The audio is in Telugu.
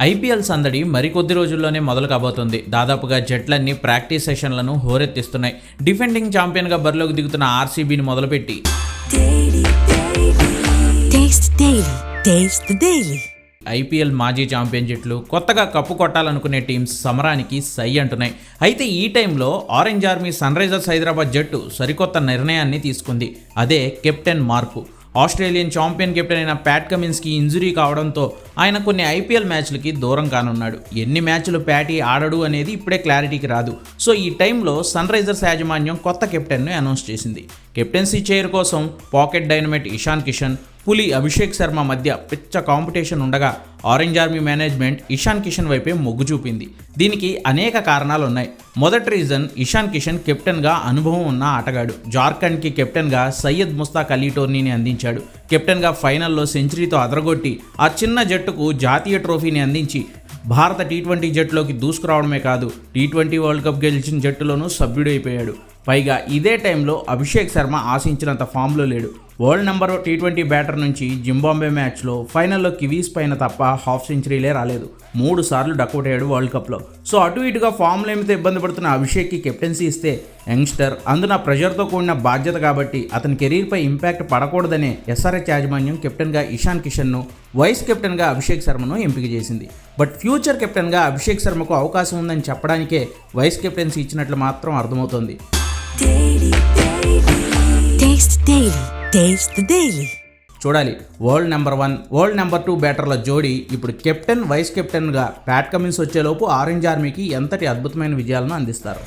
ఐపీఎల్ సందడి మరికొద్ది రోజుల్లోనే మొదలు కాబోతుంది. దాదాపుగా జట్లన్నీ ప్రాక్టీస్ సెషన్లను హోరెత్తిస్తున్నాయి. డిఫెండింగ్ ఛాంపియన్గా బరిలోకి దిగుతున్న ఆర్సీబీని మొదలుపెట్టి ఐపీఎల్ మాజీ ఛాంపియన్ జట్లు, కొత్తగా కప్పు కొట్టాలనుకునే టీమ్స్ సమరానికి సై అంటున్నాయి. అయితే ఈ టైంలో orange army Sunrisers Hyderabad జట్టు సరికొత్త నిర్ణయాన్ని తీసుకుంది. అదే కెప్టెన్ మార్పు. ఆస్ట్రేలియన్ ఛాంపియన్ కెప్టెన్ అయిన ప్యాట్ కమిన్స్కి ఇంజురీ కావడంతో ఆయన కొన్ని ఐపీఎల్ మ్యాచ్లకి దూరం కానున్నాడు. ఎన్ని మ్యాచ్లు ప్యాటీ ఆడడు అనేది ఇప్పుడే క్లారిటీకి రాదు. సో ఈ టైంలో సన్ రైజర్స్ యాజమాన్యం కొత్త కెప్టెన్ను అనౌన్స్ చేసింది. కెప్టెన్సీ చైర్ కోసం పాకెట్ డైనమైట్ ఇషాన్ కిషన్, పులి అభిషేక్ శర్మ మధ్య పిచ్చ కాంపిటీషన్ ఉండగా orange army management Ishan Kishan వైపే మొగ్గు చూపింది. దీనికి అనేక కారణాలున్నాయి. మొదటి రీజన్, ఇషాన్ కిషన్ కెప్టెన్గా అనుభవం ఉన్న ఆటగాడు. జార్ఖండ్కి కెప్టెన్గా సయ్యద్ ముస్తాక్ అలీ టోర్నీని అందించాడు. కెప్టెన్గా ఫైనల్లో సెంచరీతో అదరగొట్టి ఆ చిన్న జట్టుకు జాతీయ ట్రోఫీని అందించి భారత టీ20 జట్టులోకి దూసుకురావడమే కాదు, టీ20 వరల్డ్ కప్ గెలిచిన జట్టులోనూ సభ్యుడైపోయాడు. పైగా ఇదే టైంలో అభిషేక్ శర్మ ఆశించినంత ఫామ్లో లేడు. వరల్డ్ నెంబర్ టీ20 బ్యాటర్ నుంచి జింబాబ్వే మ్యాచ్లో ఫైనల్లో కివీస్ పైన తప్ప హాఫ్ సెంచరీలే రాలేదు. 3 సార్లు డక్అవుట్ వరల్డ్ కప్లో. సో అటు ఇటుగా ఫామ్లేమితో ఇబ్బంది పడుతున్న అభిషేక్కి కెప్టెన్సీ ఇస్తే యంగ్స్టర్, అందున ప్రెషర్తో కూడిన బాధ్యత కాబట్టి అతని కెరీర్పై ఇంపాక్ట్ పడకూడదనే ఎస్ఆర్హెచ్ యాజమాన్యం కెప్టెన్గా ఇషాన్ కిషన్ను, వైస్ కెప్టెన్గా అభిషేక్ శర్మను ఎంపిక చేసింది. బట్ ఫ్యూచర్ కెప్టెన్గా అభిషేక్ శర్మకు అవకాశం ఉందని చెప్పడానికే వైస్ కెప్టెన్సీ ఇచ్చినట్లు మాత్రం అర్థమవుతోంది. చూడాలి, వరల్డ్ నెంబర్ 1, వరల్డ్ నెంబర్ 2 బ్యాటర్ల జోడీ ఇప్పుడు కెప్టెన్, వైస్ కెప్టెన్గా ప్యాట్ కమిన్స్ వచ్చేలోపు ఆరెంజ్ ఆర్మీకి ఎంతటి అద్భుతమైన విజయాలను అందిస్తారు.